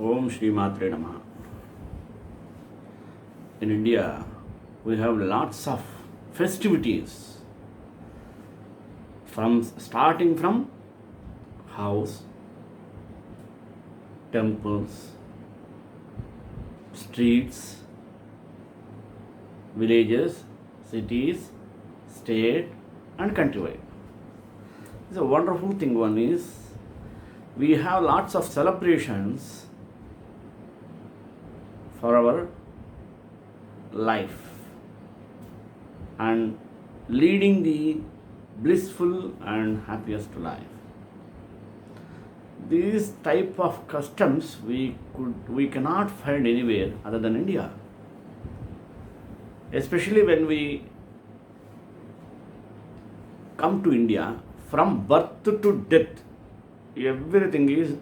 Om Shri Matre Namaha. In India, we have lots of festivities starting from house, temples, streets, villages, cities, state, and countrywide. It's a wonderful thing. One is we have lots of celebrations for our life and leading the blissful and happiest life. These type of customs we cannot find anywhere other than India. Especially when we come to India, from birth to death, everything is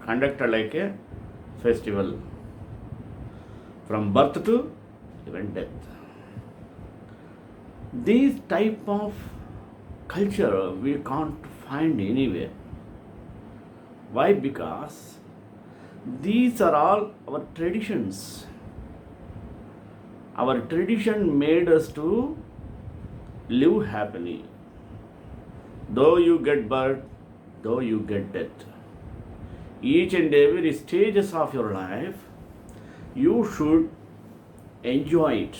conducted like a festival. From birth to even death. These type of culture we can't find anywhere. Why? Because these are all our traditions. Our tradition made us to live happily. Though you get birth, though you get death. Each and every stages of your life, you should enjoy it,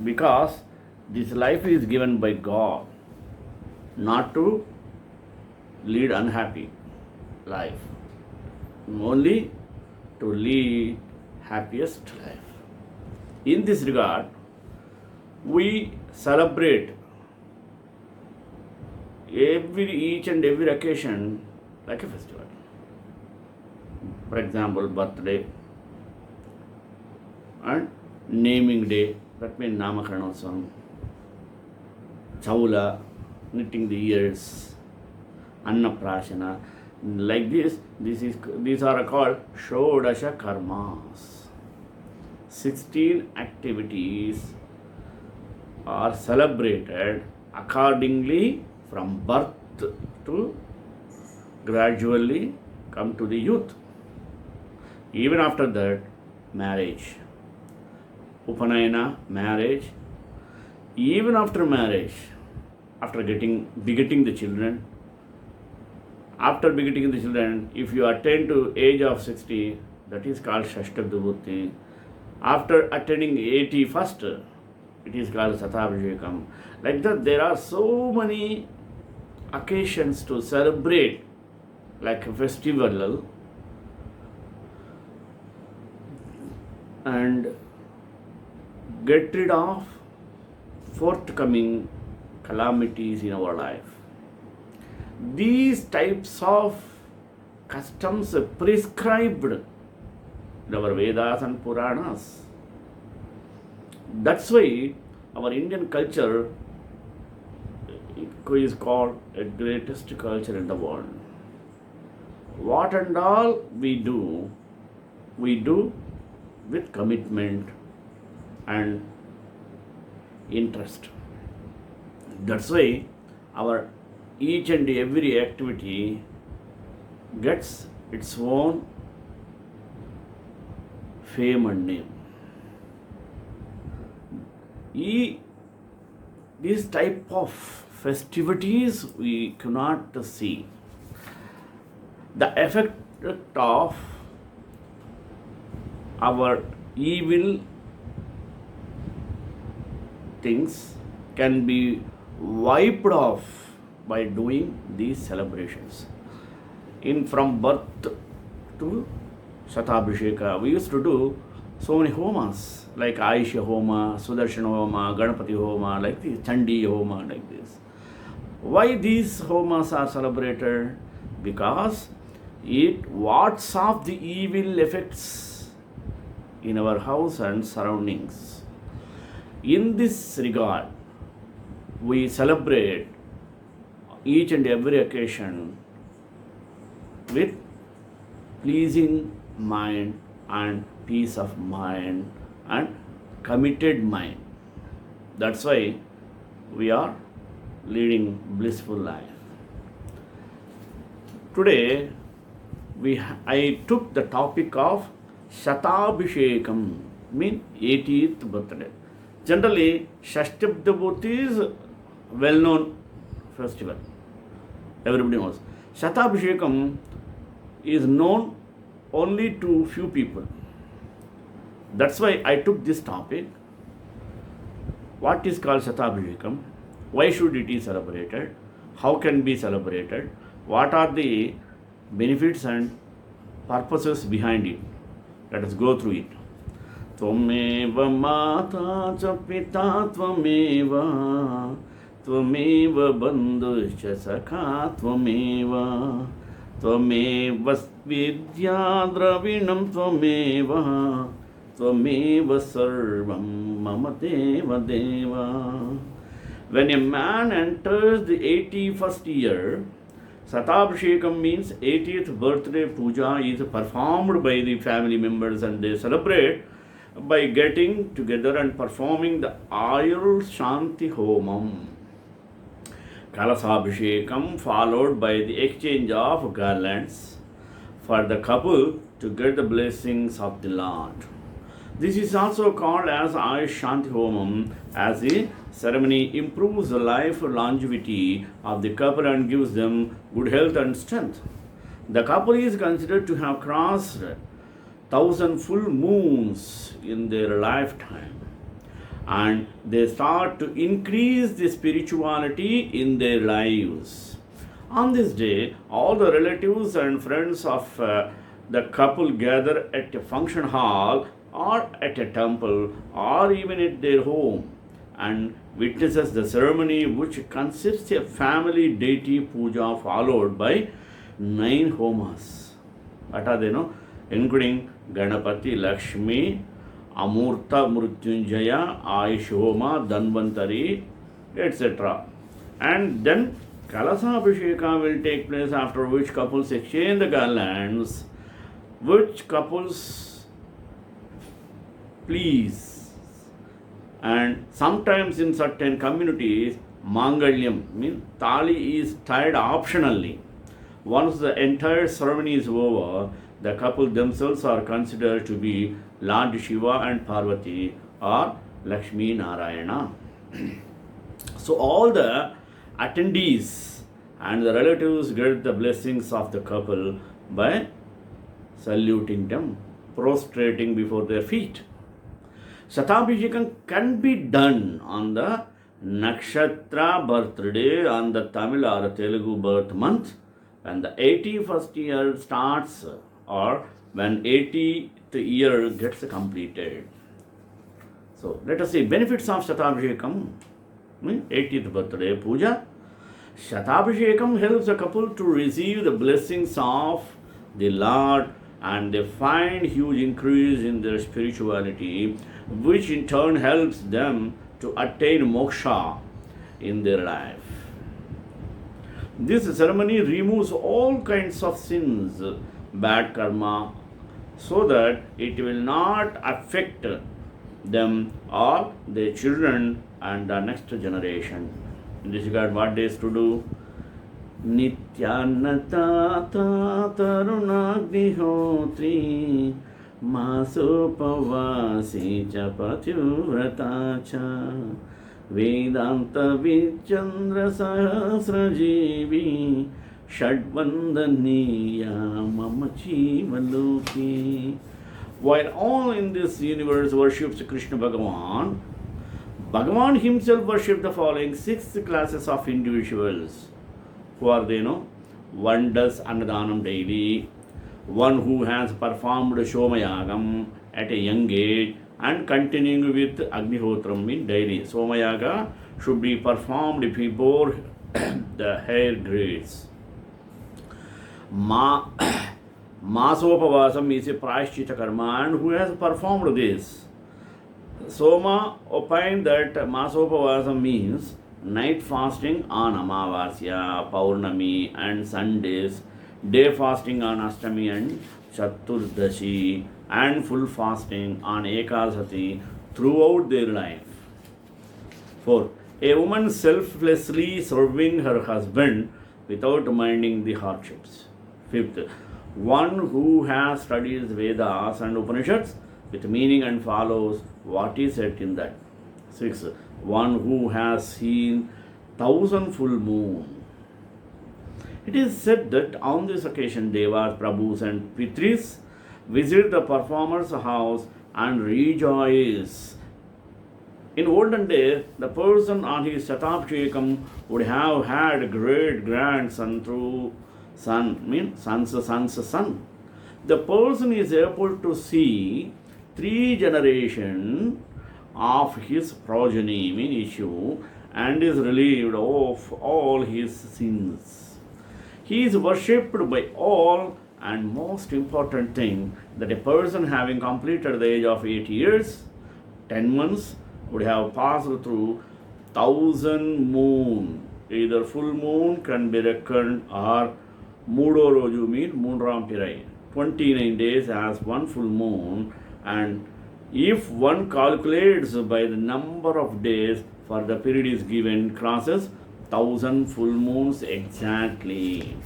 because this life is given by God, not to lead unhappy life, only to lead happiest life. In this regard, we celebrate each and every occasion like a festival. For example, birthday and naming day, that means Namakaranotsavam, Chaula, knitting the ears, Annaprashana, like this. These are called Shodasha Karmas. 16 activities are celebrated accordingly from birth to gradually come to the youth. Even after that, marriage. Upanayana, marriage. Even after marriage, after begetting the children, if you attain to age of 60, that is called Shashtabdibhuti. After attaining 80 first, it is called Satabhishekam. Like that, there are so many occasions to celebrate like a festival and get rid of forthcoming calamities in our life. These types of customs prescribed in our Vedas and Puranas. That's why our Indian culture is called a greatest culture in the world. What and all we do with commitment and interest. That's why our each and every activity gets its own fame and name. These type of festivities we cannot see. The effect of our evil things can be wiped off by doing these celebrations. From birth to Satabhisheka, we used to do so many homas like Aisha Homa, Sudarshana Homa, Ganapati Homa, like this, Chandi Homa, like this. Why these homas are celebrated? Because it wards off the evil effects in our house and surroundings. In this regard, we celebrate each and every occasion with pleasing mind and peace of mind and committed mind. That's why we are leading blissful life. Today, I took the topic of Shatabhishekam, mean 80th birthday. Generally, Shashtabdabhuti is well-known festival. Everybody knows. Shatabhishekam is known only to few people. That's why I took this topic. What is called Shatabhishekam? Why should it be celebrated? How can be celebrated? What are the benefits and purposes behind it? Let us go through it. Tvameva mata cha pita tvameva Tvameva bandhuscha sakha tvameva Tvameva vidya dravinam tvameva Tvameva sarvam mama deva deva. When a man enters the 81st year, Shatabhishekam means 80th birthday puja is performed by the family members, and they celebrate by getting together and performing the Ayur Shanti Homam. Kalasabhishekam followed by the exchange of garlands for the couple to get the blessings of the Lord. This is also called as Ayur Shanti Homam, as the ceremony improves the life longevity of the couple and gives them good health and strength. The couple is considered to have crossed 1,000 full moons in their lifetime, and they start to increase the spirituality in their lives. On this day, all the relatives and friends of the couple gather at a function hall or at a temple or even at their home and witnesses the ceremony, which consists of family deity puja followed by 9 homas. What are they? Including Ganapati, Lakshmi, Amurta, Mrutyunjaya, Ayush Homa, Dhanvantari, etc. And then Kalasabhisheka will take place, after which couples exchange the garlands, which couples please. And sometimes in certain communities, Mangalyam means Tali is tied optionally. Once the entire ceremony is over, the couple themselves are considered to be Lord Shiva and Parvati or Lakshmi Narayana. So all the attendees and the relatives get the blessings of the couple by saluting them, prostrating before their feet. Shatabhishekam can be done on the nakshatra birthday on the Tamil or Telugu birth month when the 81st year starts or when 80th year gets completed. So let us see benefits of Shatabhishekam, 80th birthday puja. Shatabhishekam helps a couple to receive the blessings of the Lord, and they find huge increase in their spirituality, which in turn helps them to attain moksha in their life. This ceremony removes all kinds of sins, bad karma, so that it will not affect them or their children and the next generation. In this regard, what they is to do? Nityanata tarunagnihotri masopavasi cha patyuvrata cha vedanta vichandra sahasrajeevi shadvandaniya mama jivaloki. While all in this universe worships Krishna Bhagavan, Bhagavan himself worshipped the following 6 classes of individuals. Who are they? One does Annadanam daily, one who has performed Somayagam at a young age and continuing with Agnihotram in daily. Somayaga should be performed before the hair grades. Masopavasam is a prashchita karma, and who has performed this? Soma opined that Masopavasam means night fasting on Amavasya, Paurnami and Sundays, day fasting on Ashtami and Chaturdashi, and full fasting on Ekadasi throughout their life. 4. A woman selflessly serving her husband without minding the hardships. 5th. one who has studied Vedas and Upanishads with meaning and follows what is said in that. 6. One who has seen 1,000 full moon. It is said that on this occasion Devas, Prabhus and Pitris visit the performer's house and rejoice. In olden days, the person on his Shatabhishekam would have had great grandson through son, means son's son. The person is able to see 3 generations of his progeny, mean issue, and is relieved of all his sins. He is worshipped by all, and most important thing, that a person having completed the age of 8 years, 10 months, would have passed through 1,000 moon. Either full moon can be reckoned or Mudo Roju mean Moonram Pirai. 29 days as one full moon, and if one calculates by the number of days for the period is given, crosses 1,000 full moons exactly.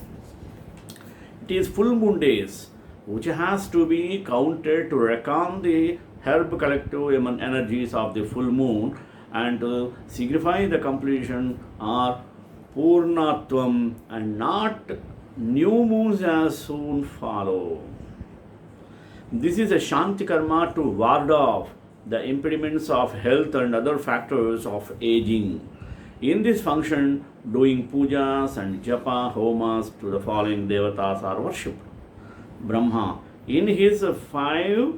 It is full moon days which has to be counted to reckon the herb collective energies of the full moon and to signify the completion or Purnatvam, and not new moons as soon follow. This is a Shanti Karma to ward off the impediments of health and other factors of aging. In this function, doing pujas and japa homas to the following devatas are worshipped. Brahma, in his 5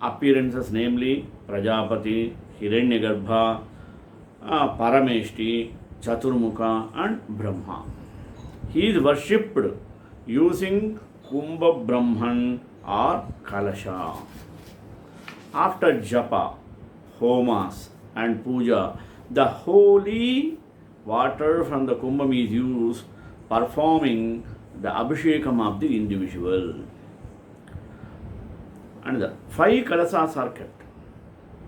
appearances, namely Prajapati, Hiranyagarbha, Parameshti, Chaturmukha and Brahma. He is worshipped using Kumbha Brahman or Kalasha. After japa, homas and puja, the holy water from the kumbham is used performing the abhishekam of the individual. And the 5 kalasas are kept.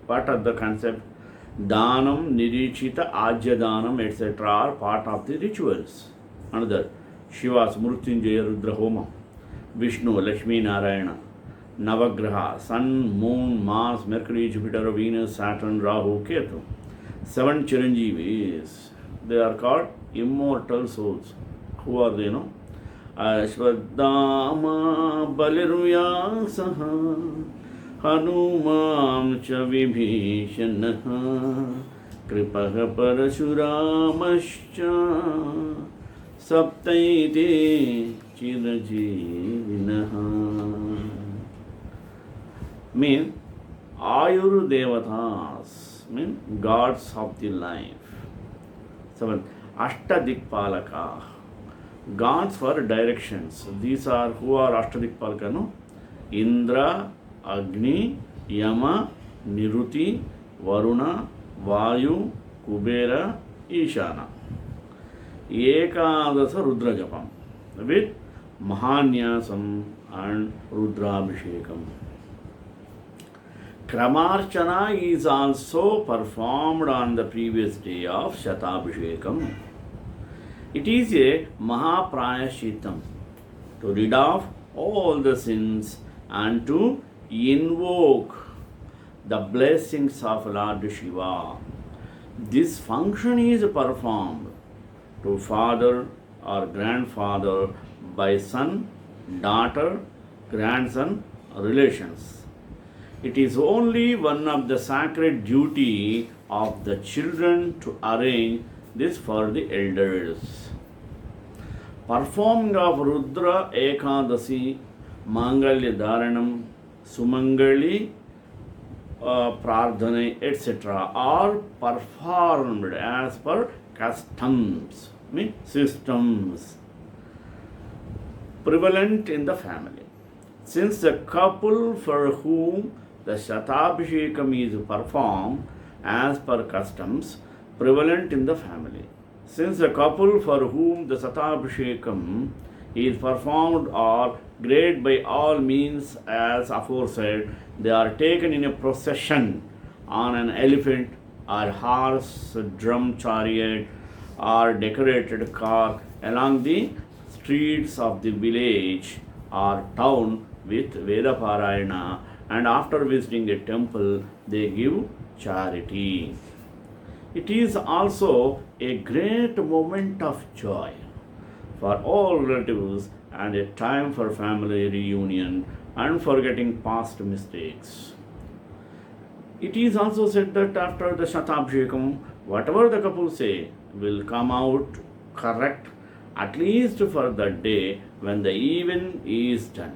Part of the concept, Danam, Nirichita, Ajya Danam, etc. are part of the rituals. Another, Shiva's Mrutyunjaya Rudra Homa, Vishnu, Lakshmi Narayana, Navagraha, Sun, Moon, Mars, Mercury, Jupiter, Venus, Saturn, Rahu, Ketu. 7 Chiranjeevis. They are called immortal souls. Who are they? No? Ashwadama Balirvyasaha Hanumam cha Vibhishanaha Kripaha Parashuramascha Saptaite Chirajivinaha. Mean Ayur Devatas, mean gods of the life. 7. Ashtadikpalaka, gods for directions. These are who are Ashtadikpalaka? No? Indra, Agni, Yama, Niruti, Varuna, Vayu, Kubera, Ishana. Ekadasa Rudra Japam with Mahanyasam and Rudrabhishekam. Kramarchana is also performed on the previous day of Shatabhishekam. It is a Mahaprayashitam to rid off all the sins and to invoke the blessings of Lord Shiva. This function is performed to father or grandfather by son, daughter, grandson relations. It is only one of the sacred duty of the children to arrange this for the elders. Performing of Rudra Ekadasi, Mangalya Dharanam, Sumangali, Prardhana, etc. are performed as per customs, mean systems prevalent in the family. Since the couple for whom the Shatabhishekam is performed as per customs prevalent in the family. Since the couple for whom the Shatabhishekam is performed are great by all means as aforesaid, they are taken in a procession on an elephant or horse, drum chariot or decorated car along the streets of the village or town with Veda Parayana, and after visiting a temple, they give charity. It is also a great moment of joy for all relatives and a time for family reunion and forgetting past mistakes. It is also said that after the Shatabhishekam, whatever the couple say will come out correct, at least for the day when the event is done.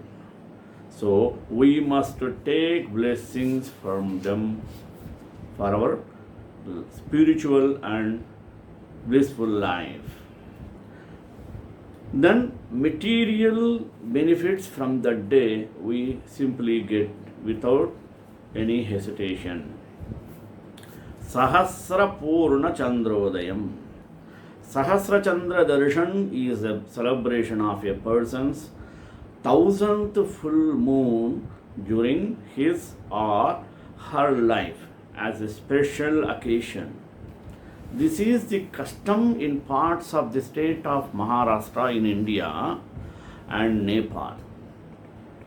So we must take blessings from them for our spiritual and blissful life. Then material benefits from the day we simply get without any hesitation. Sahasra Purna Chandrodayam. Sahasra Chandra Darshan is a celebration of a person's thousandth full moon during his or her life as a special occasion. This is the custom in parts of the state of Maharashtra in India and Nepal.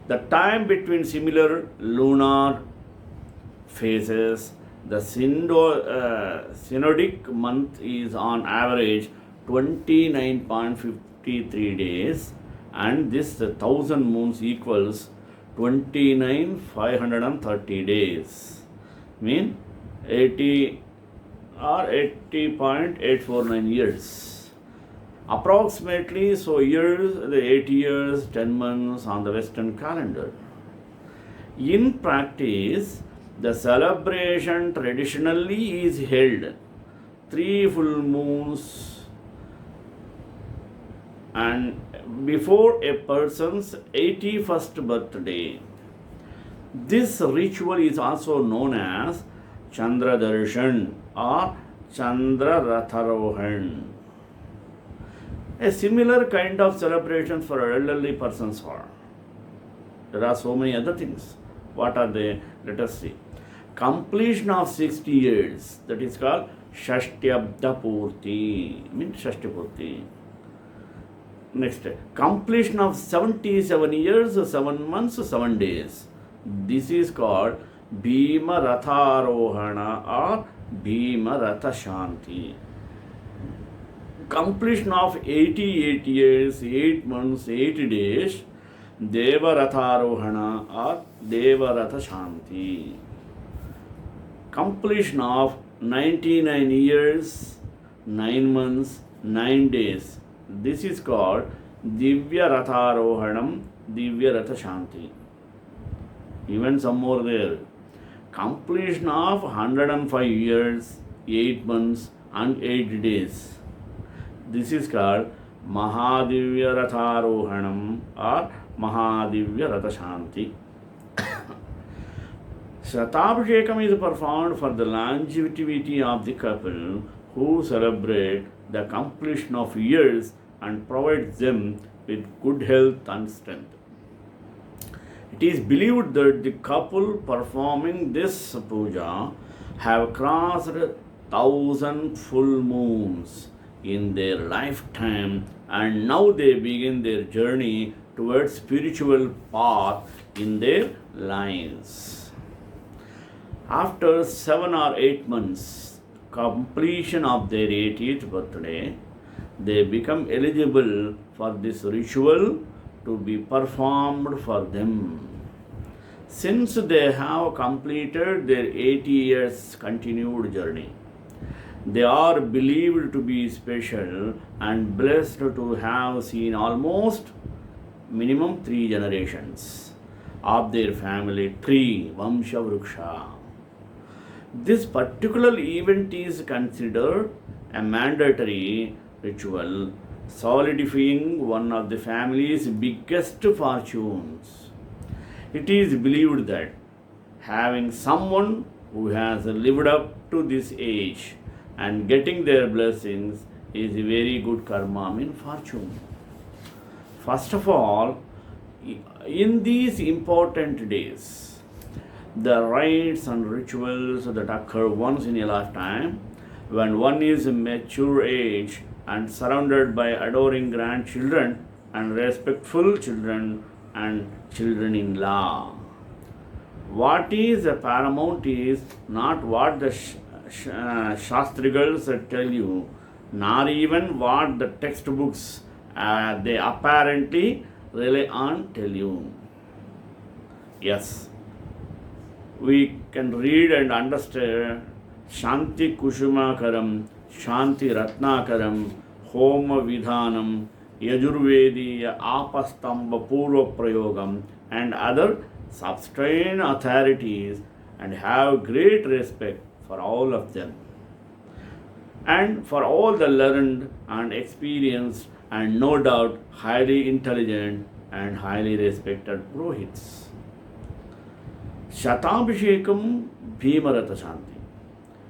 The time between similar lunar phases, the synodic month is on average 29.53 days, and this 1000 moons equals 29,530 days. Mean 80 or 80.849 years. Approximately, so years, the 80 years, 10 months on the Western calendar. In practice, the celebration traditionally is held 3 full moons and before a person's 81st birthday. This ritual is also known as Chandra Darshan or Chandra Ratharohan. A similar kind of celebration for elderly persons are. There are so many other things. What are they? Let us see. Completion of 60 years, that is called Shashtyabda Purti, means Shashti Purti. Next, completion of 77 years, 7 months, 7 days. This is called Bhima Ratharohana or Bhima Ratha Shanti. Completion of 88 years, 8 months, 8 days, Deva Ratharohana or Deva Ratha Shanti. Completion of 99 years, 9 months, 9 days. This is called Divya Ratharohanam, Divya Ratha Shanti. Even some more there. Completion of 105 years, 8 months and 8 days. This is called Mahadivya Ratharohanam or Mahadivya Ratha Shanti. Shatabhishekam is performed for the longevity of the couple who celebrate the completion of years and provides them with good health and strength. It is believed that the couple performing this puja have crossed 1000 full moons in their lifetime, and now they begin their journey towards spiritual path in their lives. After 7 or 8 months completion of their 80th birthday, they become eligible for this ritual to be performed for them. Since they have completed their 80 years continued journey, they are believed to be special and blessed to have seen almost minimum 3 generations of their family tree, Vamsha Vriksha. This particular event is considered a mandatory ritual, solidifying one of the family's biggest fortunes. It is believed that having someone who has lived up to this age and getting their blessings is a very good karma, mean fortune. First of all, in these important days, the rites and rituals that occur once in a lifetime, when one is a mature age and surrounded by adoring grandchildren and respectful children and children-in-law. What is paramount is not what the Shastrigals tell you, nor even what the textbooks they apparently rely on tell you. Yes, we can read and understand Shanti Kushumakaram, Shanti Ratnakaram, Homa Vidhanam, Yajurvediya Apastamba Purva Prayogam, and other substrain authorities, and have great respect for all of them, and for all the learned and experienced, and no doubt highly intelligent and highly respected Purohits. Shatabhishekam Bhimarata Shanti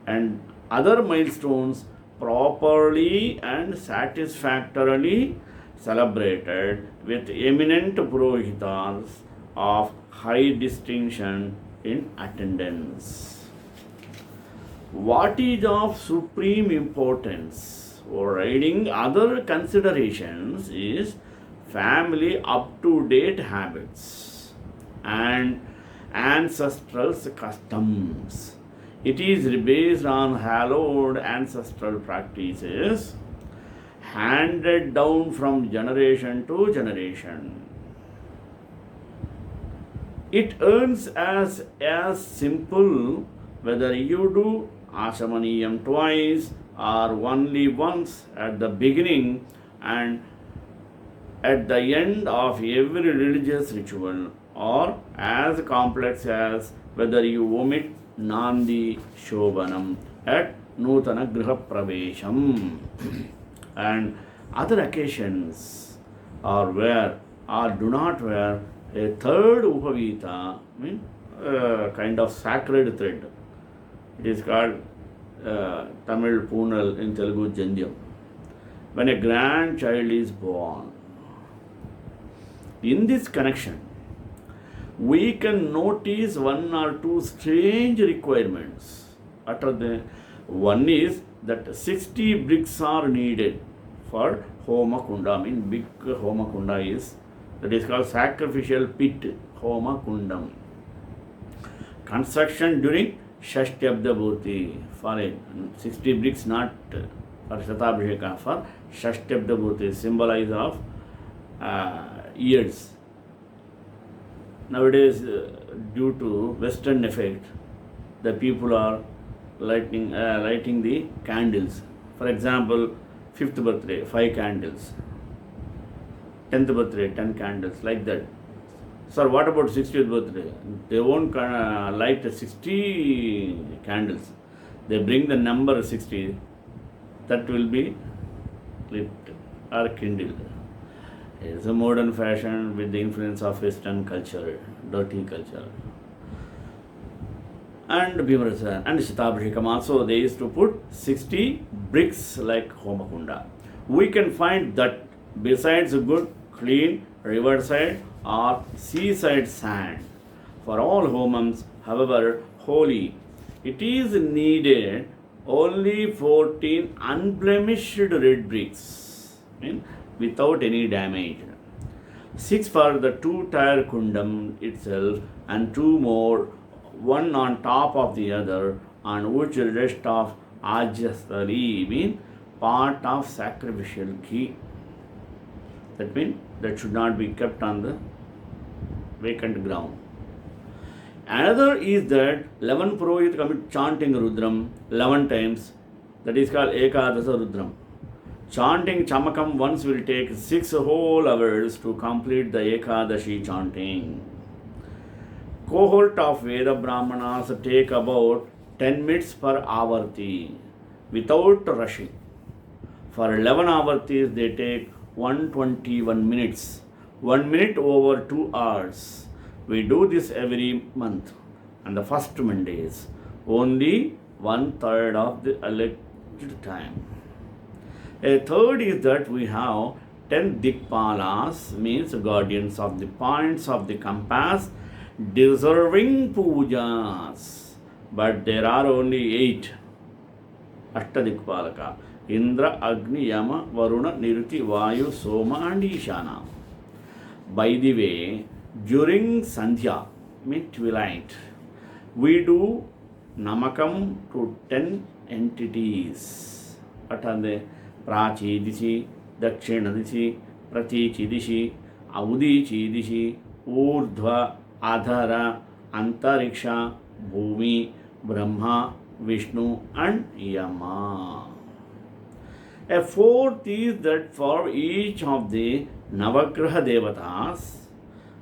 and other milestones properly and satisfactorily celebrated with eminent Purohitas of high distinction in attendance. What is of supreme importance overriding other considerations is family up-to-date habits and ancestral customs. It is based on hallowed ancestral practices handed down from generation to generation. It earns as simple whether you do Ashamaniyam twice or only once at the beginning and at the end of every religious ritual, or as complex as whether you omit Nandi Shobhanam at Nutana Griha Pravesham and other occasions, or wear or do not wear a third Upavita, kind of sacred thread. It is called Tamil Poonal, in Telugu Jandyam, when a grandchild is born. In this connection, we can notice one or two strange requirements. One is that 60 bricks are needed for Homa Kunda. Big Homa Kunda is, that is called sacrificial pit, Homa Kundam. Construction during Shashtyabda Bhuti for 60 bricks, not for Shatabhisheka, for Shashtyabda Bhuti, symbolize of years. Nowadays, due to Western effect, the people are lighting the candles. For example, 5th birthday, 5 candles. 10th birthday, 10 candles, like that. Sir, what about 60th birthday? They won't light 60 candles. They bring the number 60, that will be lit or kindled. It's a modern fashion with the influence of Western culture, dirty culture. And Bhimarasa and Shatabhishekam also, they used to put 60 bricks like Homakunda. We can find that besides a good, clean riverside or seaside sand for all homams, however holy, it is needed only 14 unblemished red bricks, without any damage. 6 for the 2-tier kundam itself, and 2 more, one on top of the other, on which the rest of ajastali, part of sacrificial ghee. That means that should not be kept on the vacant ground. Another is that 11 Purohit commit chanting Rudram 11 times, that is called Ekadasa Rudram. Chanting Chamakam once will take 6 whole hours to complete the Ekadashi chanting. Cohort of Veda Brahmanas take about 10 minutes per avarti without rushing. For 11 avartis they take 121 minutes, 1 minute over 2 hours. We do this every month on the first Mondays, only 1/3 of the alleged time. A third is that we have 10 Dikpalas, means guardians of the points of the compass, deserving pujas. But there are only 8. Ashtadikpalaka. Indra, Agni, Yama, Varuna, Niruti, Vayu, Soma and Ishana. By the way, During Sandhya, mean twilight, we do Namakam to 10 entities. What are they? Prachi Dishi, Dakshina Dishi, Pratichi Dishi, Audichi Dishi, Urdhva, Adhara, Antariksha, Bhumi, Brahma, Vishnu, and Yama. A fourth is that for each of the Navagraha Devatas,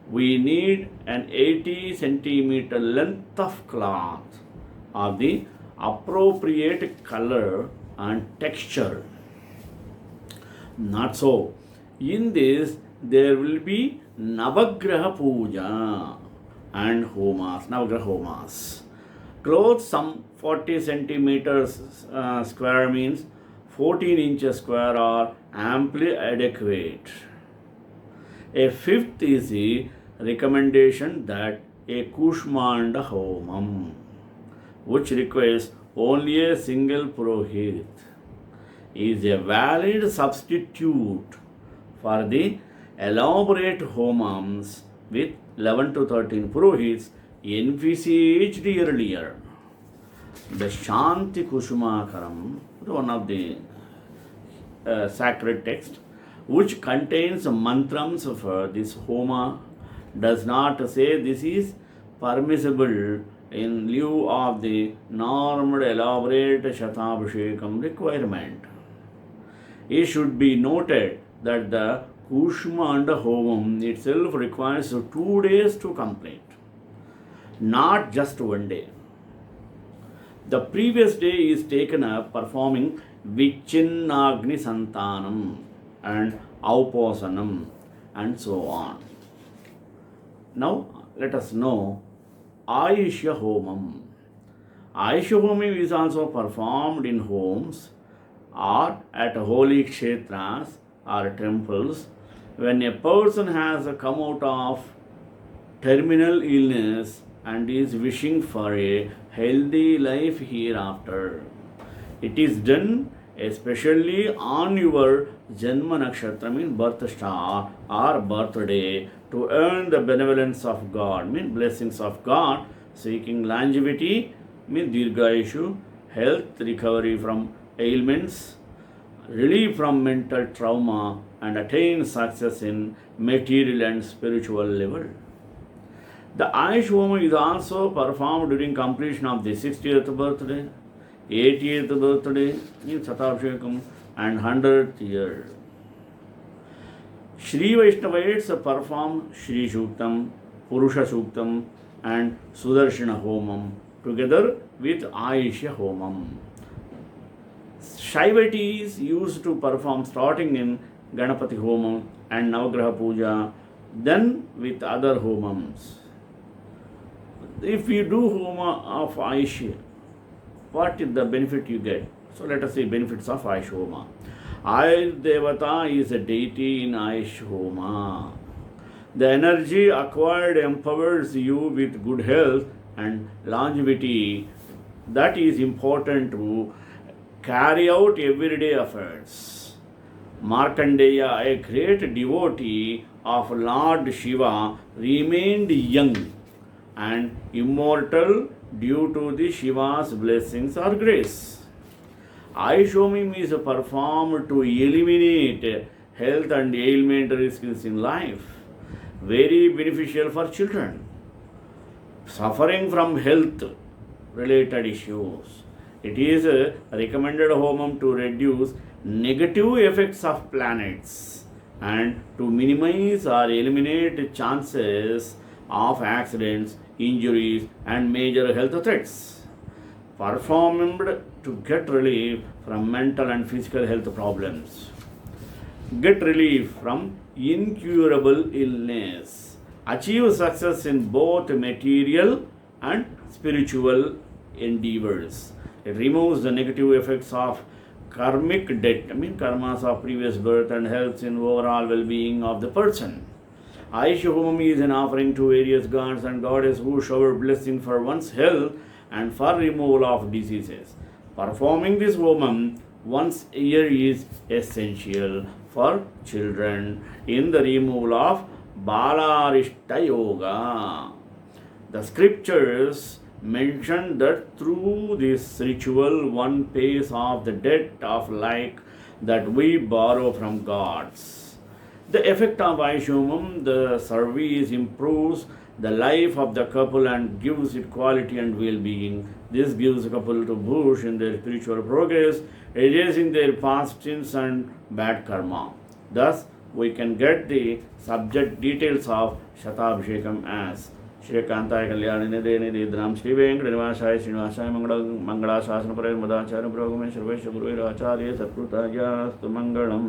we need an 80 centimeter length of cloth of the appropriate color and texture. Not so. In this, there will be Navagraha Puja and Homas, Navagraha Homas. Clothes some 40 centimeters square means 14 inches square are amply adequate. A fifth is the recommendation that a Kushmanda Homam, which requires only a single Purohit, is a valid substitute for the elaborate Homams with 11 to 13 Purohits envisaged earlier. The Shanti Kushumakaram, one of the sacred text, which contains mantrams for this Homa, does not say this is permissible in lieu of the normal elaborate Shatabhishekam requirement. It should be noted that the Kushmanda Homam itself requires 2 days to complete, not just 1 day. The previous day is taken up performing Vichinnagni Santanam and Auposanam and so on. Now let us know Ayushya Homam. Ayushya Homam is also performed in homes or at holy kshetras or temples when a person has come out of terminal illness and is wishing for a healthy life hereafter. It is done especially on your Janma Nakshatra, mean birth star or birthday, to earn the benevolence of God, mean blessings of God, seeking longevity, mean Dirghayushu, health, recovery from ailments, relief from mental trauma, and attain success in material and spiritual level. The Ayush Homa is also performed during completion of the 60th birthday, 80th birthday in Satabhishekam, and 100th year. Shri Vaishnavaites perform Shri Shuktam, Purusha Shuktam, and Sudarshana Homam together with Ayushya Homam. Shaivatis used to perform starting in Ganapati Homam and Navagraha Puja, then with other Homams. If you do Homa of Ayushya, what is the benefit you get? So let us see benefits of Ayush Homa. Ayush Devata is a deity in Ayush Homa. The energy acquired empowers you with good health and longevity that is important to carry out everyday affairs. Markandeya, a great devotee of Lord Shiva, remained young and immortal due to the Shiva's blessings or grace. Ayush Homam is performed to eliminate health and ailment risks in life. Very beneficial for children suffering from health related issues. It is a recommended homam to reduce negative effects of planets and to minimize or eliminate chances of accidents, injuries, and major health threats. Performed to get relief from mental and physical health problems. Get relief from incurable illness. Achieve success in both material and spiritual endeavors. It removes the negative effects of karmic debt, karmas of previous birth, and helps in overall well-being of the person. Ayush Homam is an offering to various gods and goddesses who shower blessing for one's health and for removal of diseases. Performing this Homam once a year is essential for children in the removal of Balarishta Yoga. The scriptures mention that through this ritual one pays off the debt of like that we borrow from gods. The effect of Aishumam, the service improves the life of the couple and gives it quality and well-being. This gives the couple to push in their spiritual progress, erasing their past sins and bad karma. Thus, we can get the subject details of Shatabhishekam as श्रीकांताय कल्याण निधे निधिद्राम श्री वेंकट निवासाय श्रीनिवासाय मंगलाशासन पर मदाचार्य प्रभु में सर्वेश गुरुराचार्य सत्कृतायास्तु मंगलम।